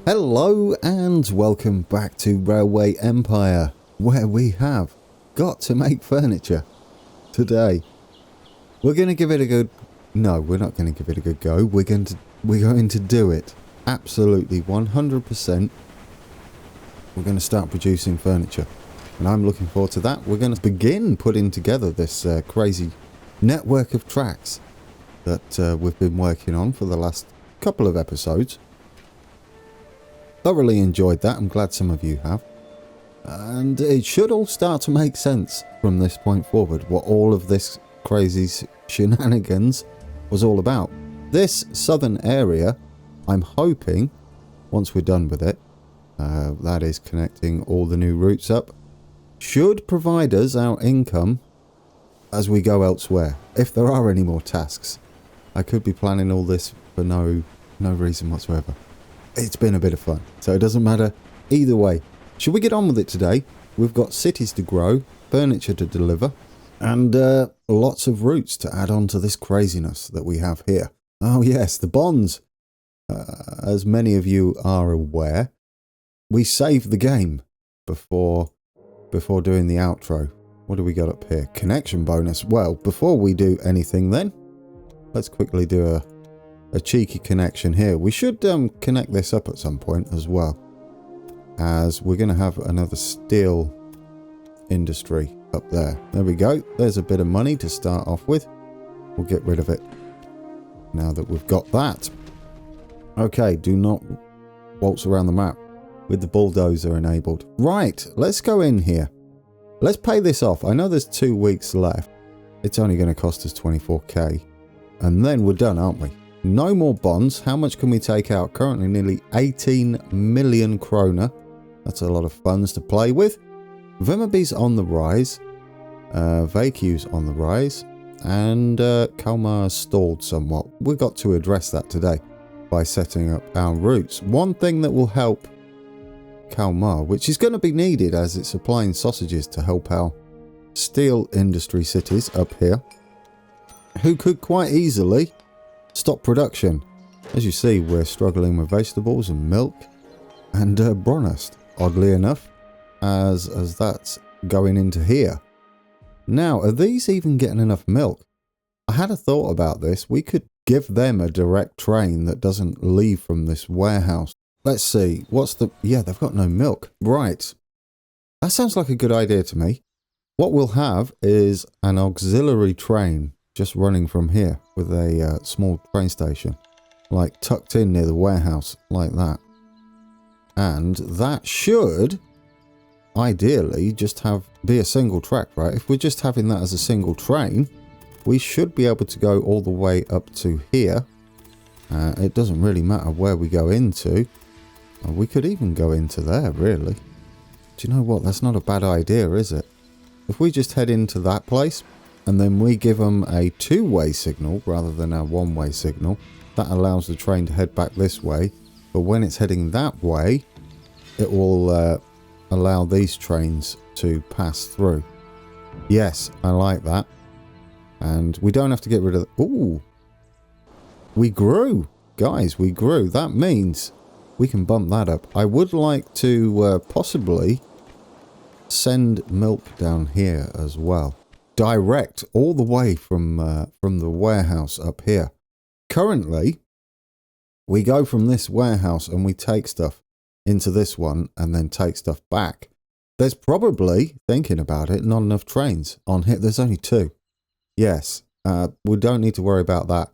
Hello and welcome back to Railway Empire, where we have got to make furniture today. We're going to give it a good... No, we're not going to give it a good go. We're going to do it. Absolutely, 100%. We're going to start producing furniture. And I'm looking forward to that. We're going to begin putting together this crazy network of tracks that we've been working on for the last couple of episodes. Thoroughly enjoyed that. I'm glad some of you have. And it should all start to make sense from this point forward, what all of this crazy shenanigans was all about. This southern area, I'm hoping, once we're done with it, that is connecting all the new routes up, should provide us our income as we go elsewhere, if there are any more tasks. I could be planning all this for no reason whatsoever. It's been a bit of fun, so it doesn't matter either way. Should we get on with it today? We've got cities to grow, furniture to deliver, and lots of routes to add on to this craziness that we have here. Oh yes, the bonds. As many of you are aware, we saved the game before doing the outro. What do we got up here? Connection bonus. Well, before we do anything then, let's quickly do a cheeky connection here. We should connect this up at some point as well, as we're going to have another steel industry up there. There we go. There's a bit of money to start off with. We'll get rid of it now that we've got that. Okay, do not waltz around the map with the bulldozer enabled. Right, let's go in here. Let's pay this off. I know there's 2 weeks left. It's only going to cost us 24k. And then we're done, aren't we? No more bonds. How much can we take out? Currently nearly 18 million kroner. That's a lot of funds to play with. Vimmerby's on the rise. VQ's on the rise. And Kalmar's stalled somewhat. We've got to address that today by setting up our routes. One thing that will help Kalmar, which is going to be needed as it's supplying sausages to help our steel industry cities up here, who could quite easily stop production. As you see, we're struggling with vegetables and milk and bronust, oddly enough, as that's going into here. Now, are these even getting enough milk? I had a thought about this. We could give them a direct train that doesn't leave from this warehouse. Let's see. What's the... Yeah, they've got no milk. Right. That sounds like a good idea to me. What we'll have is an auxiliary train just running from here with a small train station, like tucked in near the warehouse, like that. And that should ideally just be a single track, right? If we're just having that as a single train, we should be able to go all the way up to here. It doesn't really matter where we go into. We could even go into there, really. Do you know what? That's not a bad idea, is it? If we just head into that place, and then we give them a two-way signal rather than a one-way signal, that allows the train to head back this way. But when it's heading that way, it will allow these trains to pass through. Yes, I like that. And we don't have to get rid of... Ooh! We grew! Guys, we grew. That means we can bump that up. I would like to possibly send milk down here as well. Direct all the way from the warehouse up here. Currently, we go from this warehouse and we take stuff into this one and then take stuff back. There's probably, thinking about it, not enough trains on here. There's only 2. Yes, we don't need to worry about that.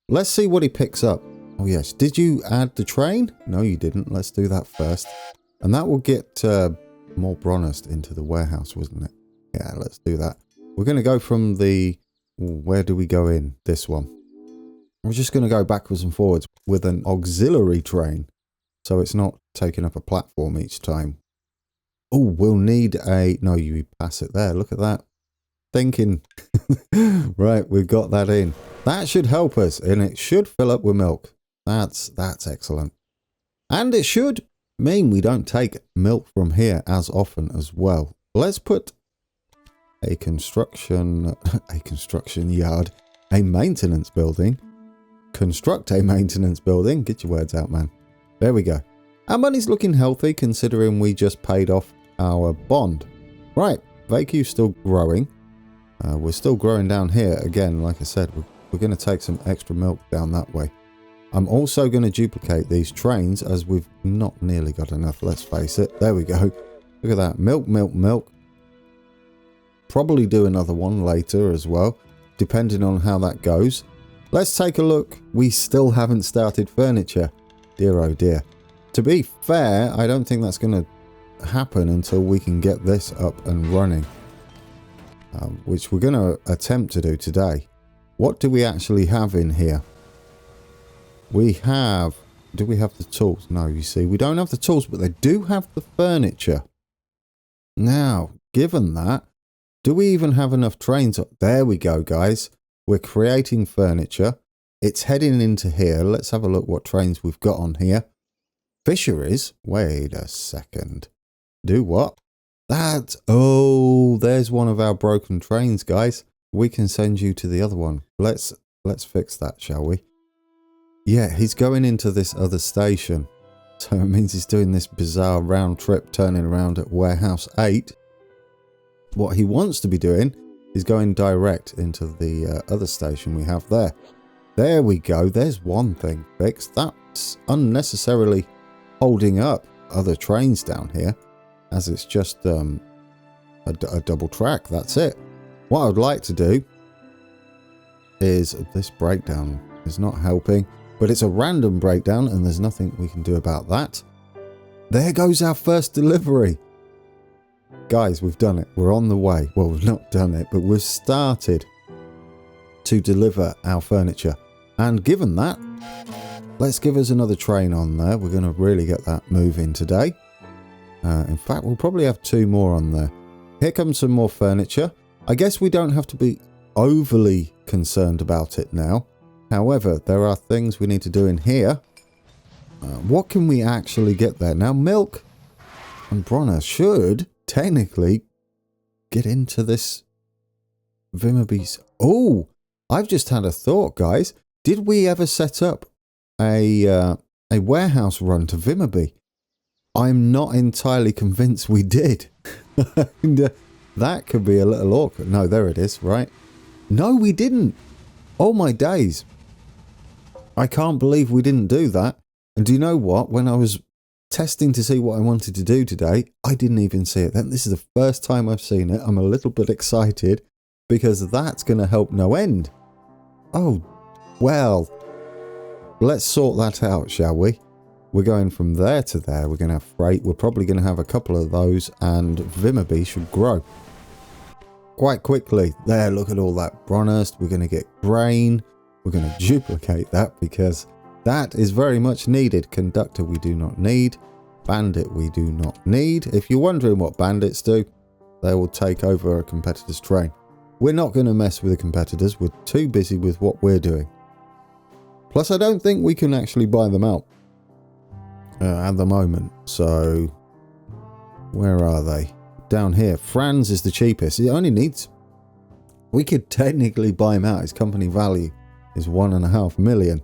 Let's see what he picks up. Oh yes, did you add the train? No, you didn't. Let's do that first. And that will get more bronust into the warehouse, wasn't it? Yeah, let's do that. We're going to go from the... Where do we go in? This one. We're just going to go backwards and forwards with an auxiliary train, so it's not taking up a platform each time. Oh, we'll need a... No, you pass it there. Look at that. Thinking. Right, we've got that in. That should help us, and it should fill up with milk. That's excellent. And it should mean we don't take milk from here as often as well. Let's put a construction yard, a maintenance building, construct a maintenance building. Get your words out, man. There we go. Our money's looking healthy considering we just paid off our bond. Right, VQ's still growing. We're still growing down here. Again, like I said, we're going to take some extra milk down that way. I'm also going to duplicate these trains as we've not nearly got enough, let's face it. There we go. Look at that. Milk, milk, milk. Probably do another one later as well, depending on how that goes. Let's take a look. We still haven't started furniture. Dear oh dear. To be fair, I don't think that's going to happen until we can get this up and running. Which we're going to attempt to do today. What do we actually have in here? We have... Do we have the tools? No, you see, we don't have the tools, but they do have the furniture. Now, given that, do we even have enough trains? There we go, guys. We're creating furniture. It's heading into here. Let's have a look what trains we've got on here. Fisheries? Wait a second. Do what? That... Oh, there's one of our broken trains, guys. We can send you to the other one. Let's fix that, shall we? Yeah, he's going into this other station. So it means he's doing this bizarre round trip, turning around at Warehouse 8. What he wants to be doing is going direct into the other station we have there. There we go. There's one thing fixed. That's unnecessarily holding up other trains down here, as it's just a double track. That's it. What I would like to do is... This breakdown is not helping. But it's a random breakdown and there's nothing we can do about that. There goes our first delivery. Guys, we've done it. We're on the way. Well, we've not done it, but we've started to deliver our furniture. And given that, let's give us another train on there. We're going to really get that moving today. In fact, we'll probably have 2 more on there. Here comes some more furniture. I guess we don't have to be overly concerned about it now. However, there are things we need to do in here. What can we actually get there? Now, milk and Bronner should technically get into this Vimmerby's. Oh, I've just had a thought, guys. Did we ever set up a warehouse run to Vimmerby? I'm not entirely convinced we did. And, that could be a little awkward. No, there it is, right? No, we didn't. Oh, my days. I can't believe we didn't do that. And do you know what? When I was testing to see what I wanted to do today, I didn't even see it then. This is the first time I've seen it. I'm a little bit excited because that's going to help no end. Oh, well, let's sort that out, shall we? We're going from there to there. We're going to have freight. We're probably going to have a couple of those, and Vimmerby should grow quite quickly. There, look at all that Bronnerst. We're going to get grain. We're going to duplicate that because that is very much needed. Conductor we do not need. Bandit we do not need. If you're wondering what bandits do, they will take over a competitor's train. We're not going to mess with the competitors. We're too busy with what we're doing. Plus, I don't think we can actually buy them out at the moment. So, where are they? Down here. Franz is the cheapest. It only needs... We could technically buy him out. His company value is 1.5 million.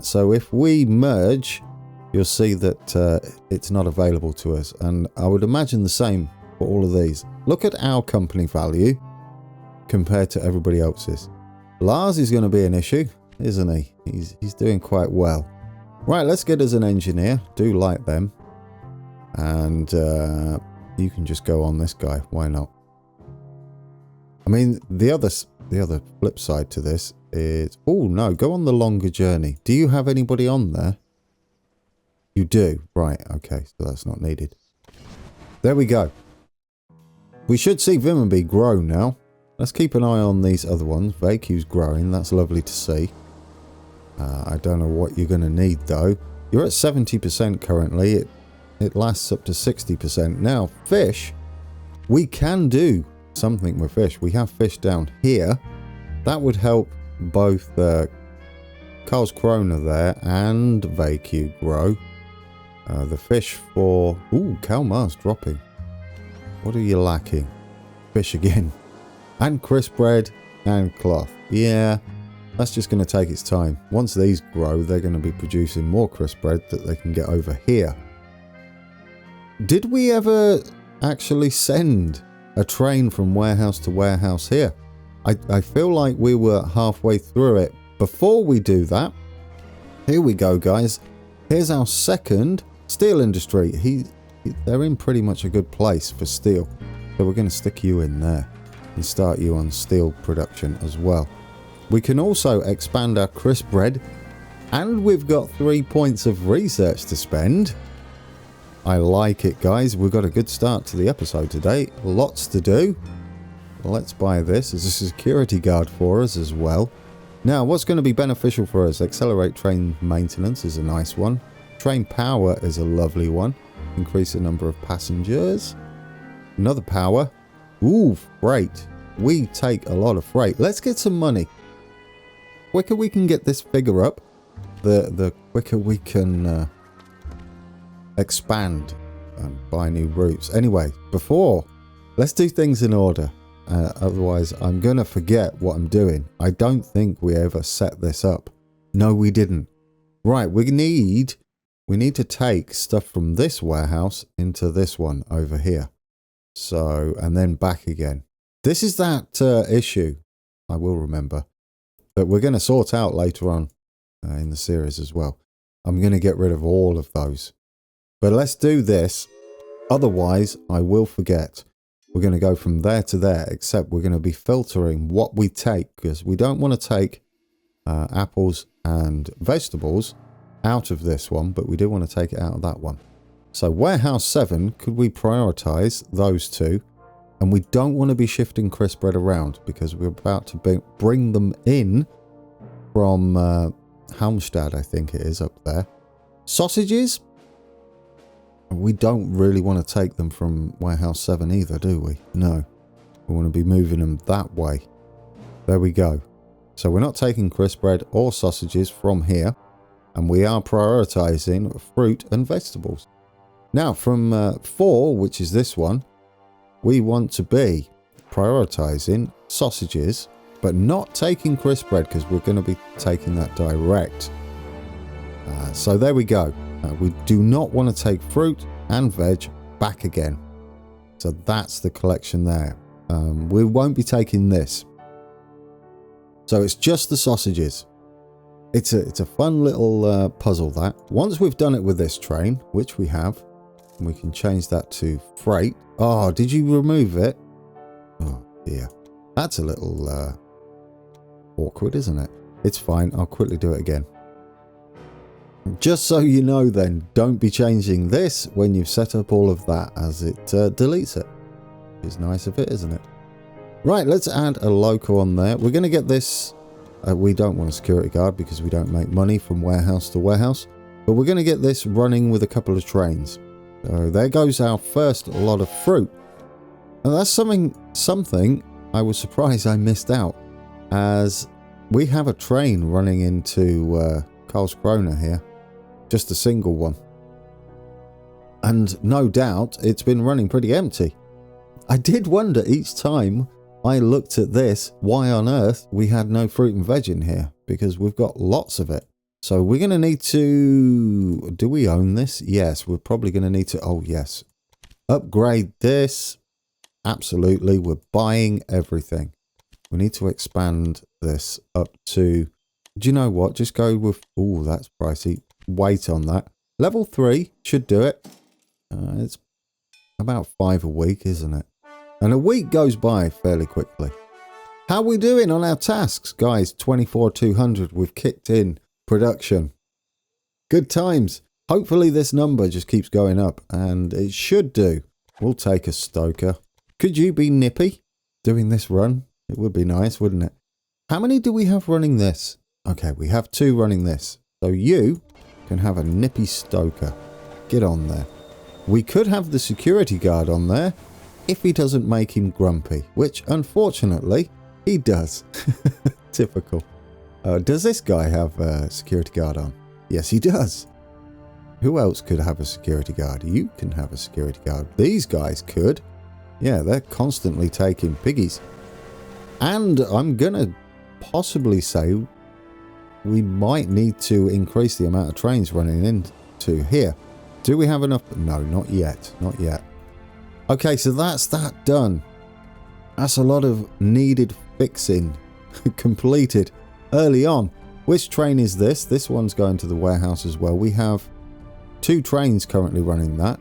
So if we merge, you'll see that it's not available to us. And I would imagine the same for all of these. Look at our company value compared to everybody else's. Lars is going to be an issue, isn't he? He's doing quite well. Right, let's get us an engineer. Do like them. And you can just go on this guy. Why not? I mean, the other flip side to this is... Oh, no, go on the longer journey. Do you have anybody on there? You do. Right, okay, so that's not needed. There we go. We should see Vimmerby grow now. Let's keep an eye on these other ones. VQ's growing. That's lovely to see. I don't know what you're going to need, though. You're at 70% currently. It lasts up to 60%. Now, fish, we can do something with fish. We have fish down here. That would help both Karlskrona there and VQ grow. The fish for... Ooh, Kalmar's dropping. What are you lacking? Fish again. And crisp bread and cloth. Yeah, That's just going to take its time. Once these grow, they're going to be producing more crisp bread that they can get over here. Did we ever actually send a train from warehouse to warehouse here? I feel like we were halfway through it. Before we do that, here we go, guys. Here's our second steel industry. They're in pretty much a good place for steel. So we're going to stick you in there and start you on steel production as well. We can also expand our crisp bread, and we've got 3 points of research to spend. I like it, guys. We've got a good start to the episode today. Lots to do. Let's buy this as a security guard for us as well. Now, what's going to be beneficial for us? Accelerate train maintenance is a nice one. Train power is a lovely one. Increase the number of passengers. Another power. Ooh, freight. We take a lot of freight. Let's get some money. Quicker we can get this figure up, the quicker we can expand and buy new routes. Anyway, let's do things in order. Otherwise, I'm going to forget what I'm doing. I don't think we ever set this up. No, we didn't. Right, we need to take stuff from this warehouse into this one over here. So, and then back again. This is that issue, I will remember, that we're going to sort out later on in the series as well. I'm going to get rid of all of those. But let's do this. Otherwise, I will forget. We're going to go from there to there, except we're going to be filtering what we take, because we don't want to take apples and vegetables out of this one, but we do want to take it out of that one. So warehouse 7, could we prioritize those two? And we don't want to be shifting crisp bread around because we're about to bring them in from Halmstad, I think it is up there. Sausages? We don't really want to take them from warehouse 7 either, do we? No. We want to be moving them that way. There we go. So we're not taking crisp bread or sausages from here. And we are prioritizing fruit and vegetables. Now from 4, which is this one, we want to be prioritizing sausages, but not taking crisp bread because we're going to be taking that direct. So there we go. We do not want to take fruit and veg back again. So that's the collection there. We won't be taking this. So it's just the sausages. It's a fun little puzzle that. Once we've done it with this train, which we have, we can change that to freight. Oh, did you remove it? Oh, dear. That's a little awkward, isn't it? It's fine. I'll quickly do it again. Just so you know then, don't be changing this when you've set up all of that, as it deletes it. It's nice of it, isn't it? Right, let's add a loco on there. We're going to get this. We don't want a security guard because we don't make money from warehouse to warehouse. But we're going to get this running with a couple of trains. So there goes our first lot of fruit. And that's something I was surprised I missed out, as we have a train running into Karlskrona here. Just a single one. And no doubt it's been running pretty empty. I did wonder each time I looked at this, why on earth we had no fruit and veg in here, because we've got lots of it. So we're going to need to... Do we own this? Yes, we're probably going to need to... Oh, yes. Upgrade this. Absolutely. We're buying everything. We need to expand this up to... Do you know what? Just go with... Oh, that's pricey. Wait on that. Level 3 should do it. It's about 5 a week, isn't it? And a week goes by fairly quickly. How are we doing on our tasks? Guys, 24,200. We've kicked in production. Good times. Hopefully this number just keeps going up, and it should do. We'll take a stoker. Could you be nippy doing this run? It would be nice, wouldn't it? How many do we have running this? Okay, we have 2 running this. So you can have a nippy stoker. Get on there. We could have the security guard on there if he doesn't make him grumpy, which unfortunately he does. Typical. Does this guy have a security guard on? Yes, he does. Who else could have a security guard? You can have a security guard. These guys could. Yeah, they're constantly taking piggies. And I'm going to possibly say we might need to increase the amount of trains running into here. Do we have enough? No, not yet. Not yet. Okay, so that's that done. That's a lot of needed fixing completed early on. Which train is this? This one's going to the warehouse as well. We have 2 trains currently running that.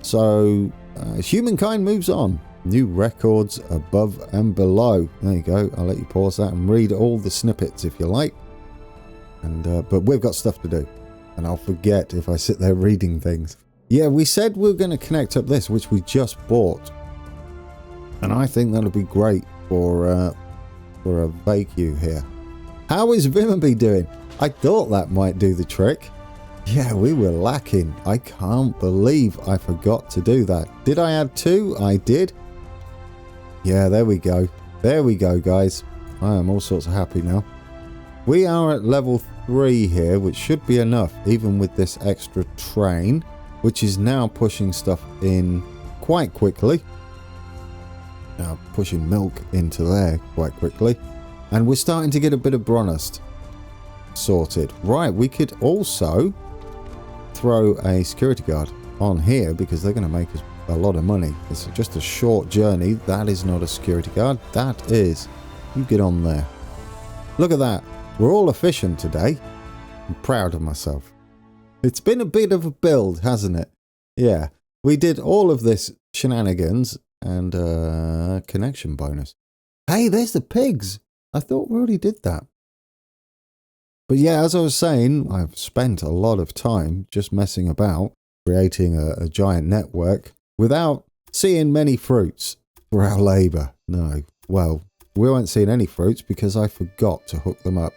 So humankind moves on. New records above and below. There you go. I'll let you pause that and read all the snippets if you like. And but we've got stuff to do. And I'll forget if I sit there reading things. Yeah, we said we were going to connect up this, which we just bought. And I think that'll be great for a vacu here. How is Vimmerby doing? I thought that might do the trick. Yeah, we were lacking. I can't believe I forgot to do that. Did I add 2? I did. Yeah, there we go. There we go, guys. I am all sorts of happy now. We are at level 3 here, which should be enough, even with this extra train, which is now pushing stuff in quite quickly. Pushing milk into there quite quickly. And we're starting to get a bit of Bronust sorted. Right, we could also throw a security guard on here because they're going to make us a lot of money. It's just a short journey. That is not a security guard. That is. You get on there. Look at that. We're all efficient today. I'm proud of myself. It's been a bit of a build, hasn't it? Yeah. We did all of this shenanigans and connection bonus. Hey, there's the pigs. I thought we already did that. But yeah, as I was saying, I've spent a lot of time just messing about, creating a giant network without seeing many fruits for our labour. No, well, we weren't seeing any fruits because I forgot to hook them up.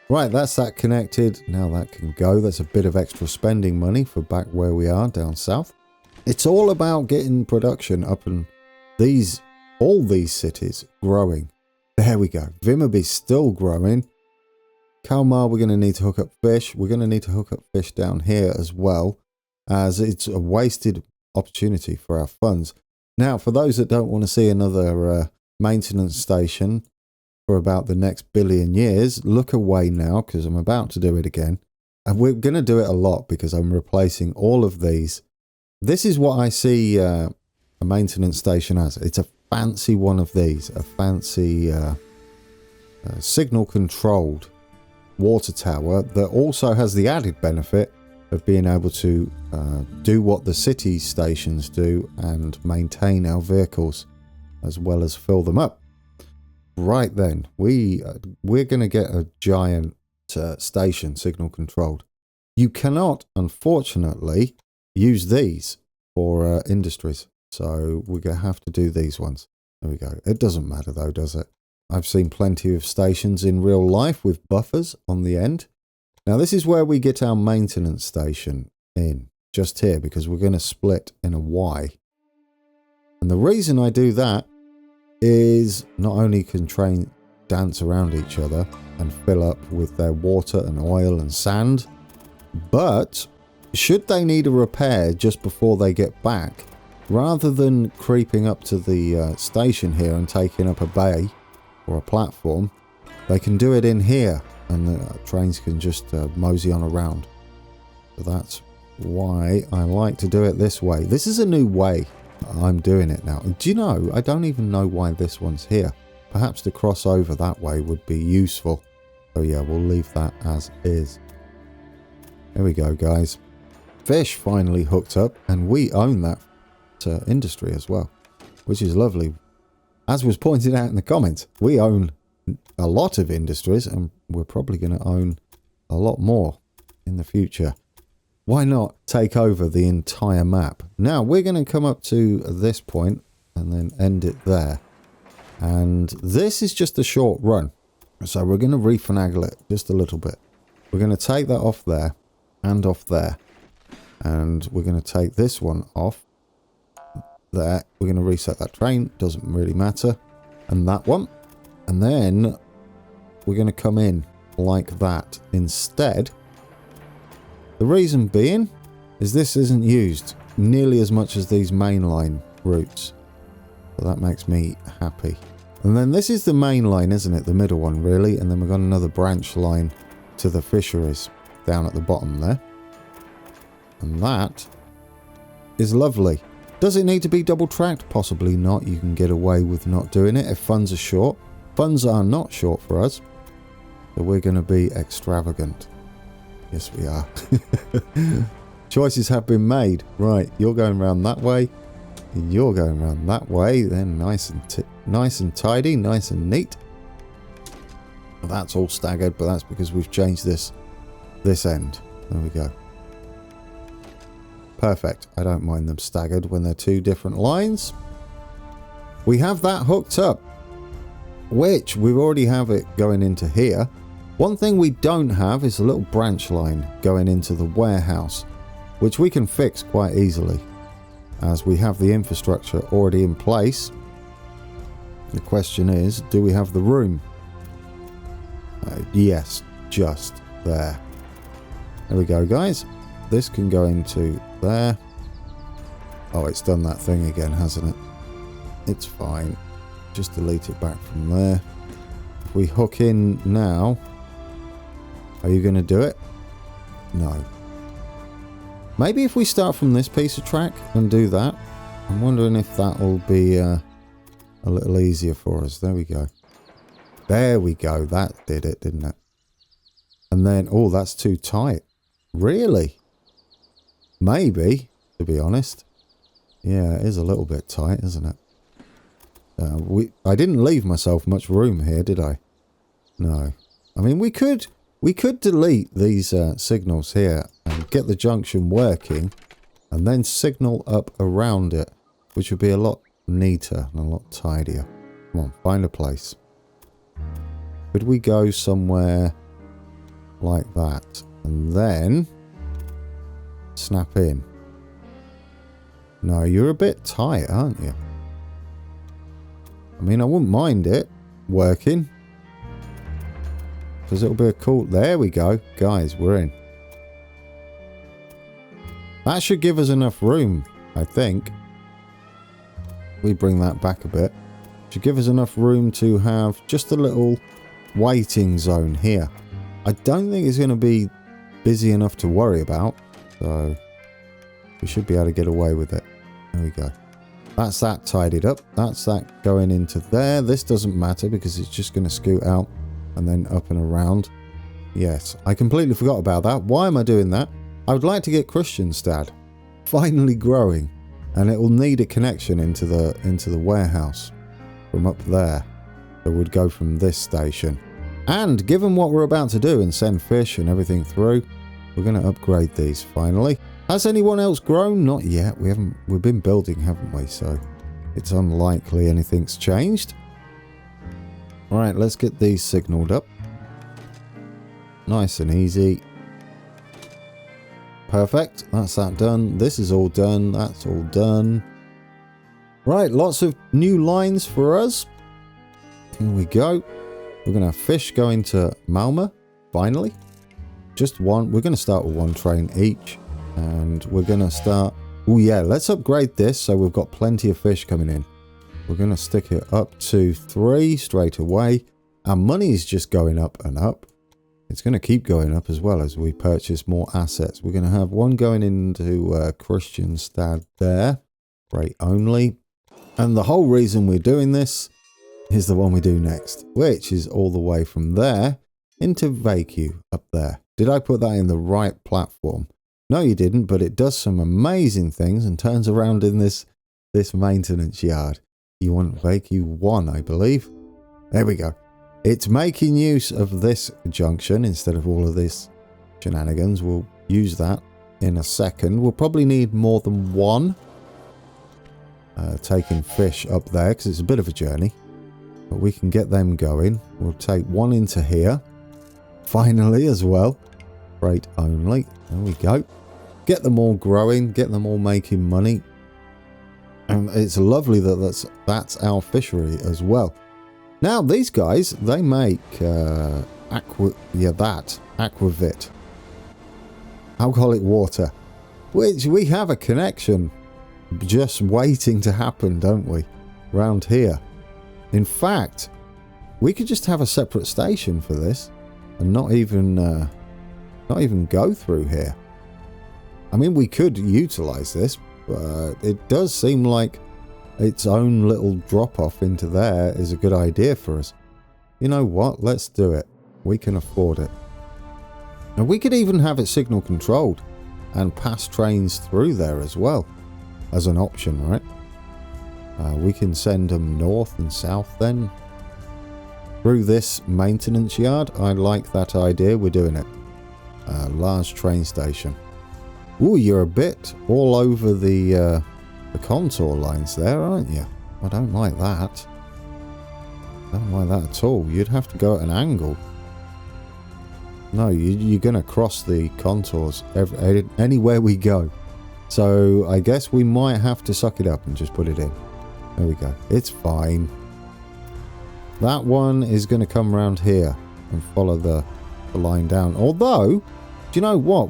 Right, that's that connected. Now that can go. That's a bit of extra spending money for back where we are down south. It's all about getting production up and all these cities growing. There we go. Vimmerby's still growing. Kalmar, we're going to need to hook up fish. We're going to need to hook up fish down here as well, as it's a wasted opportunity for our funds. Now, for those that don't want to see another maintenance station for about the next billion years, look away now because I'm about to do it again. And we're going to do it a lot because I'm replacing all of these. This is what I see a maintenance station as. It's a fancy one of these, a fancy signal controlled water tower that also has the added benefit of being able to do what the city stations do and maintain our vehicles as well as fill them up. Right then, we're going to get a giant station, signal controlled. You cannot, unfortunately, use these for industries. So we're going to have to do these ones. There we go. It doesn't matter though, does it? I've seen plenty of stations in real life with buffers on the end. Now this is where we get our maintenance station in, just here, because we're going to split in a Y. And the reason I do that is not only can train dance around each other and fill up with their water and oil and sand, but should they need a repair just before they get back, rather than creeping up to the station here and taking up a bay or a platform, they can do it in here and the trains can just mosey on around. So that's why I like to do it this way. This is a new way I'm doing it now. Do you know, I don't even know why this one's here. Perhaps to cross over that way would be useful. So yeah, we'll leave that as is. There we go, guys. Fish finally hooked up and we own that industry as well, which is lovely. As was pointed out in the comments, we own a lot of industries and we're probably going to own a lot more in the future. Why not take over the entire map? Now we're going to come up to this point and then end it there. And this is just a short run. So we're going to refinagle it just a little bit. We're going to take that off there and off there. And we're going to take this one off there. We're going to reset that train. Doesn't really matter. And that one. And then we're going to come in like that instead. The reason being is this isn't used nearly as much as these mainline routes. So that makes me happy. And then this is the main line, isn't it? The middle one, really. And then we've got another branch line to the fisheries down at the bottom there. And that is lovely. Does it need to be double tracked? Possibly not. You can get away with not doing it if funds are short. Funds are not short for us. So we're going to be extravagant. Yes, we are. Choices have been made. Right, you're going around that way. And you're going around that way. Then nice and tidy, nice and neat. That's all staggered, but that's because we've changed this end. There we go. Perfect. I don't mind them staggered when they're two different lines. We have that hooked up, which we already have it going into here. One thing we don't have is a little branch line going into the warehouse, which we can fix quite easily as we have the infrastructure already in place. The question is, do we have the room? Yes, just there. There we go, guys. This can go into there. Oh, it's done that thing again, hasn't it? It's fine. Just delete it back from there. If we hook in now, are you going to do it? No. Maybe if we start from this piece of track and do that, I'm wondering if that will be a little easier for us. There we go. There we go. That did it, didn't it? And then, oh, that's too tight. Really? Maybe, to be honest. Yeah, it is a little bit tight, isn't it? I didn't leave myself much room here, did I? No. I mean, we could delete these signals here and get the junction working and then signal up around it, which would be a lot neater and a lot tidier. Come on, find a place. Could we go somewhere like that and then snap in? No, you're a bit tight, aren't you? I mean, I wouldn't mind it working, because it'll be a cool... There we go. Guys, we're in. That should give us enough room, I think. We bring that back a bit. Should give us enough room to have just a little waiting zone here. I don't think it's going to be busy enough to worry about, so we should be able to get away with it. There we go. That's that tidied up. That's that going into there. This doesn't matter because it's just going to scoot out and then up and around. Yes, I completely forgot about that. Why am I doing that? I would like to get Kristianstad finally growing, and it will need a connection into the warehouse from up there. It would go from this station. And given what we're about to do and send fish and everything through, we're going to upgrade these finally. Has anyone else grown? Not yet. We've been building, haven't we? So it's unlikely anything's changed. All right, let's get these signaled up. Nice and easy. Perfect. That's that done. This is all done. That's all done. Right, lots of new lines for us. Here we go. We're going to have fish going to Malmö, finally. Just one. We're going to start with one train each. And we're going to start... Oh, yeah, let's upgrade this so we've got plenty of fish coming in. We're going to stick it up to 3 straight away. Our money is just going up and up. It's going to keep going up as well as we purchase more assets. We're going to have one going into Kristianstad there. Freight only. And the whole reason we're doing this is the one we do next, which is all the way from there into VQ up there. Did I put that in the right platform? No, you didn't, but it does some amazing things and turns around in this maintenance yard. You want VQ 1, I believe. There we go. It's making use of this junction instead of all of this shenanigans. We'll use that in a second. We'll probably need more than one. Taking fish up there because it's a bit of a journey. But we can get them going. We'll take one into here. Finally as well. Freight only. There we go. Get them all growing. Get them all making money. And it's lovely that that's our fishery as well. Now these guys, they make aquavit. Alcoholic water. Which we have a connection just waiting to happen, don't we? Round here. In fact, we could just have a separate station for this. and not even go through here. I mean, we could utilize this, but it does seem like its own little drop-off into there is a good idea for us. You know what? Let's do it. We can afford it. And we could even have it signal controlled and pass trains through there as well as an option, right? We can send them north and south then through this maintenance yard. I like that idea. We're doing it. Large train station. Ooh, you're a bit all over the contour lines there, aren't you? I don't like that. I don't like that at all. You'd have to go at an angle. No, you're going to cross the contours anywhere we go. So I guess we might have to suck it up and just put it in. There we go. It's fine. That one is going to come around here and follow the line down. Although, do you know what?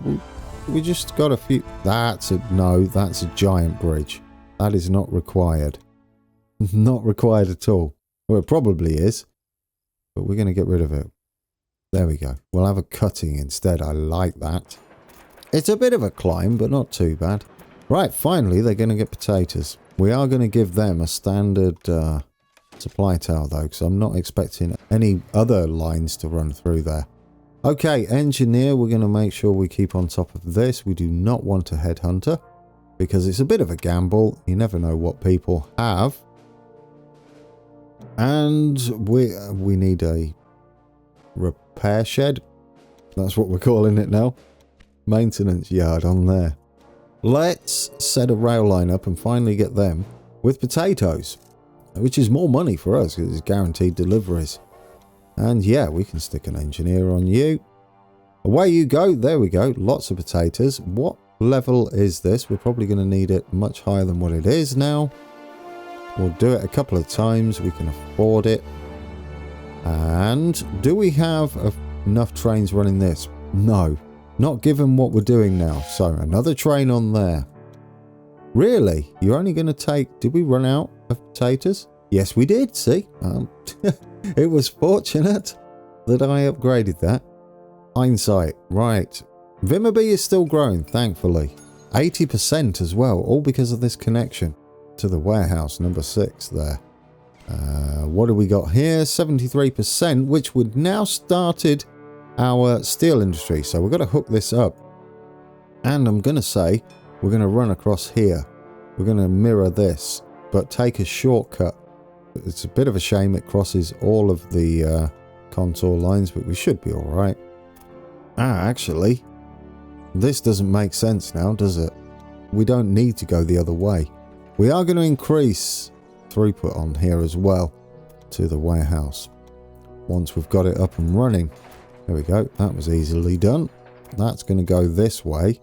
We just got a few... That's a giant bridge. That is not required. Not required at all. Well, it probably is. But we're going to get rid of it. There we go. We'll have a cutting instead. I like that. It's a bit of a climb, but not too bad. Right, finally, they're going to get potatoes. We are going to give them a standard supply tower, though, because I'm not expecting any other lines to run through there. Okay, engineer, we're going to make sure we keep on top of this. We do not want a headhunter, because it's a bit of a gamble. You never know what people have. And we need a repair shed. That's what we're calling it now. Maintenance yard on there. Let's set a rail line up and finally get them with potatoes, which is more money for us because it's guaranteed deliveries. And yeah, we can stick an engineer on you. Away you go. There we go. Lots of potatoes. What level is this? We're probably going to need it much higher than what it is now. We'll do it a couple of times. We can afford it. And do we have enough trains running this? No. Not given what we're doing now. So another train on there. Really? You're only going to take... Did we run out of potatoes? Yes, we did. See? It was fortunate that I upgraded that. Hindsight. Right. Vimmerby is still growing, thankfully. 80% as well. All because of this connection to the warehouse, number 6 there. What do we got here? 73%, which would now started our steel industry. So we've got to hook this up. And I'm going to say we're going to run across here. We're going to mirror this, but take a shortcut. It's a bit of a shame it crosses all of the contour lines, but we should be all right. Actually, this doesn't make sense now, does it? We don't need to go the other way. We are going to increase throughput on here as well to the warehouse once we've got it up and running. There we go. That was easily done. That's going to go this way.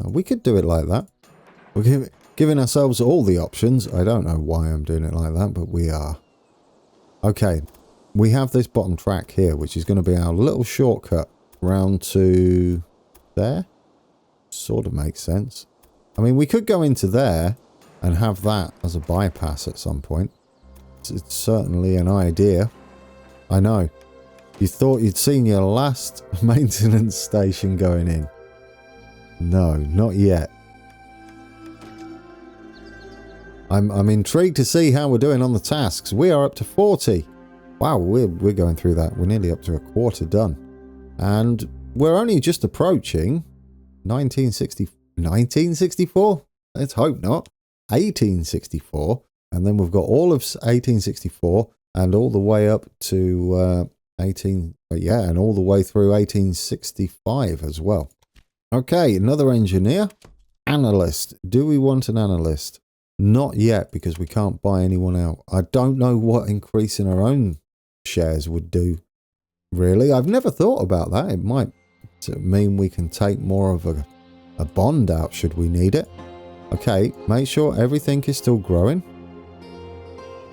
We could do it like that. We're giving ourselves all the options. I don't know why I'm doing it like that, but we are. Okay. We have this bottom track here, which is going to be our little shortcut round to there. Sort of makes sense. I mean, we could go into there and have that as a bypass at some point. It's certainly an idea. I know. You thought you'd seen your last maintenance station going in. No, not yet. I'm intrigued to see how we're doing on the tasks. We are up to 40. Wow, we're going through that. We're nearly up to a quarter done. And we're only just approaching 1964? Let's hope not. 1864. And then we've got all of 1864 and all the way up to... and all the way through 1865 as well. Okay, another engineer. Analyst. Do we want an analyst? Not yet, because we can't buy anyone out. I don't know what increasing our own shares would do, really. I've never thought about that. It might mean we can take more of a bond out should we need it. Okay, make sure everything is still growing.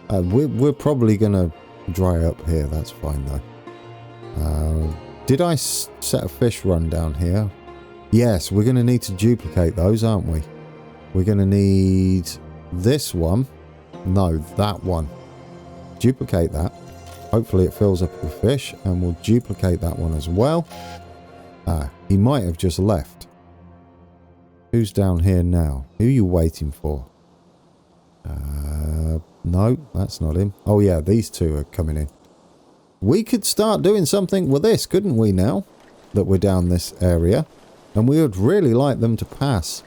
We're probably going to dry up here. That's fine, though. Did I set a fish run down here? Yes, we're going to need to duplicate those, aren't we? We're going to need this one. No, that one. Duplicate that. Hopefully it fills up with fish, and we'll duplicate that one as well. He might have just left. Who's down here now? Who are you waiting for? No, that's not him. Oh yeah, these two are coming in. We could start doing something with this, couldn't we, now that we're down this area? And we would really like them to pass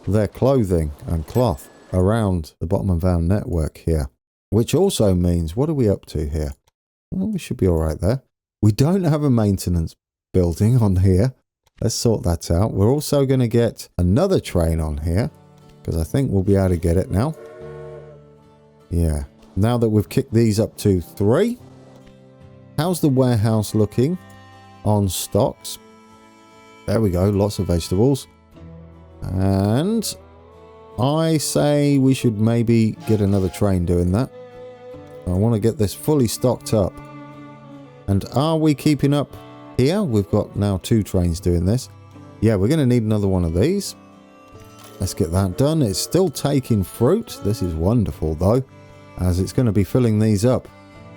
their clothing and cloth around the bottom of our network here. Which also means, what are we up to here? Well, we should be alright there. We don't have a maintenance building on here. Let's sort that out. We're also going to get another train on here, because I think we'll be able to get it now. Yeah. Now that we've kicked these up to 3. How's the warehouse looking on stocks? There we go. Lots of vegetables. And I say we should maybe get another train doing that. I want to get this fully stocked up. And are we keeping up here? We've got now 2 trains doing this. Yeah, we're going to need another one of these. Let's get that done. It's still taking fruit. This is wonderful though, as it's going to be filling these up.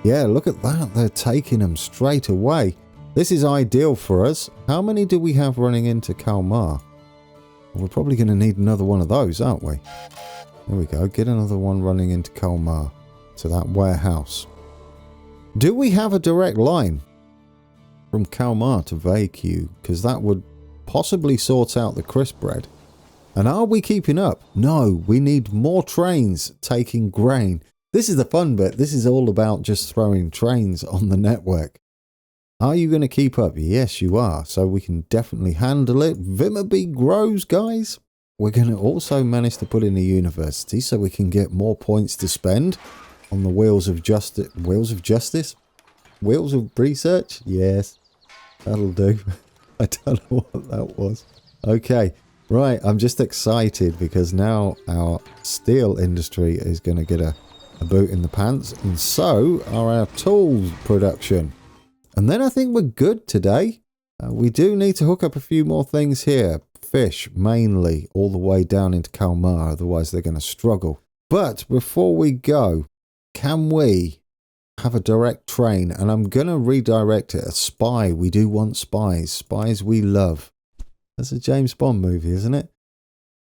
Yeah, look at that. They're taking them straight away. This is ideal for us. How many do we have running into Kalmar? We're probably going to need another one of those, aren't we? There we go. Get another one running into Kalmar, to that warehouse. Do we have a direct line from Kalmar to VQ? Because that would possibly sort out the crisp bread. And are we keeping up? No, we need more trains taking grain. This is the fun bit. This is all about just throwing trains on the network. Are you going to keep up? Yes, you are. So we can definitely handle it. Vimmerby grows, guys. We're going to also manage to put in a university so we can get more points to spend on the wheels of justice. Wheels of justice? Wheels of research? Yes, that'll do. I don't know what that was. Okay, right. I'm just excited because now our steel industry is going to get a boot in the pants, and so are our tools production. And then I think we're good today. We do need to hook up a few more things here. Fish, mainly, all the way down into Kalmar, otherwise they're going to struggle. But before we go, can we have a direct train? And I'm going to redirect it. A spy. We do want spies. Spies we love. That's a James Bond movie, isn't it?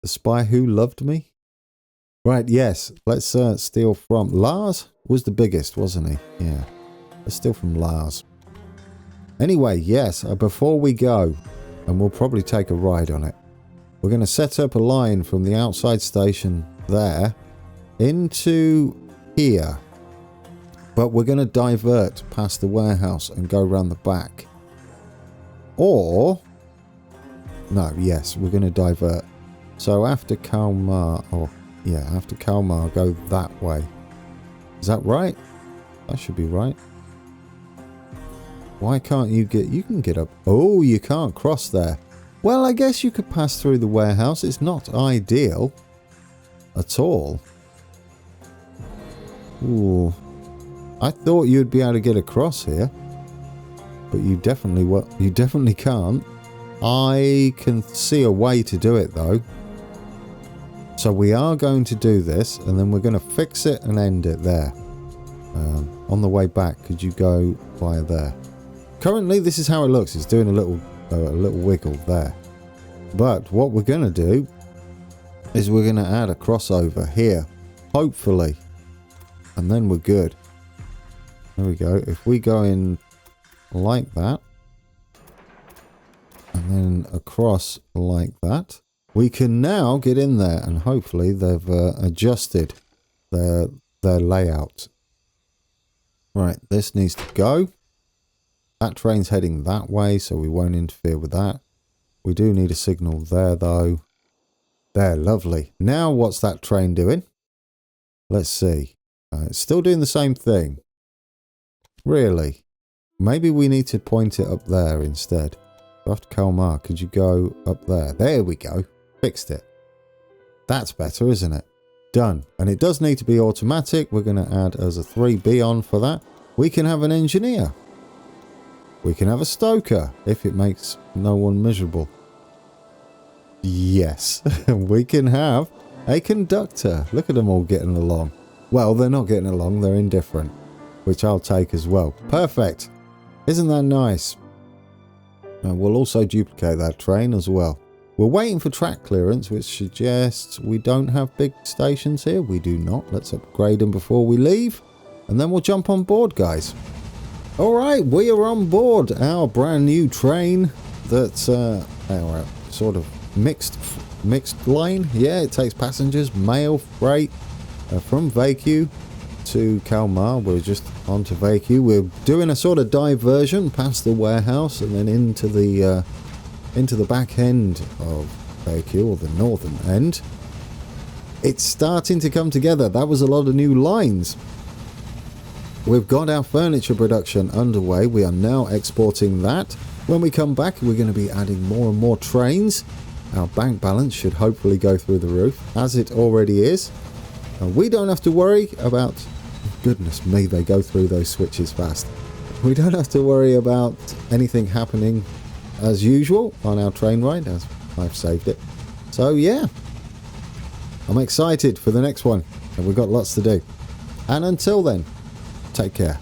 The Spy Who Loved Me? Right, yes. Let's steal from... Lars was the biggest, wasn't he? Yeah. Let's steal from Lars. Anyway, yes, before we go, and we'll probably take a ride on it, we're going to set up a line from the outside station there into here. But we're going to divert past the warehouse and go around the back. Or... No, yes, we're going to divert. So after Kalmar... Oh, yeah, after Kalmar, go that way. Is that right? That should be right. Why can't you get... You can get up... Oh, you can't cross there. Well, I guess you could pass through the warehouse. It's not ideal at all. Ooh. I thought you'd be able to get across here. But you definitely can't. I can see a way to do it, though. So we are going to do this, and then we're going to fix it and end it there. On the way back, could you go via there? Currently, this is how it looks. It's doing a little wiggle there. But what we're going to do is we're going to add a crossover here, hopefully, and then we're good. There we go. If we go in like that, and then across like that, we can now get in there, and hopefully they've adjusted their layout. Right, this needs to go. That train's heading that way, so we won't interfere with that. We do need a signal there, though. There, lovely. Now what's that train doing? Let's see. It's still doing the same thing. Really? Maybe we need to point it up there instead. After Kalmar, could you go up there? There we go. Fixed it. That's better, isn't it? Done. And it does need to be automatic. We're going to add as a 3B on for that. We can have an engineer. We can have a stoker, if it makes no one miserable. Yes. We can have a conductor. Look at them all getting along. Well, they're not getting along. They're indifferent. which I'll take as well. Perfect. Isn't that nice? And we'll also duplicate that train as well. We're waiting for track clearance, which suggests we don't have big stations here. We do not. Let's upgrade them before we leave. And then we'll jump on board, guys. Alright, we are on board our brand new train that's our sort of mixed line. Yeah, it takes passengers, mail, freight from Vacu to Kalmar. We're just on to Vacu. We're doing a sort of diversion past the warehouse and then into the back end of Vacu, or the northern end. It's starting to come together. That was a lot of new lines. We've got our furniture production underway. We are now exporting that. When we come back, we're going to be adding more and more trains. Our bank balance should hopefully go through the roof, as it already is. And we don't have to worry about... Goodness me, they go through those switches fast. We don't have to worry about anything happening as usual on our train ride, as I've saved it. So yeah, I'm excited for the next one, and we've got lots to do. And until then, take care.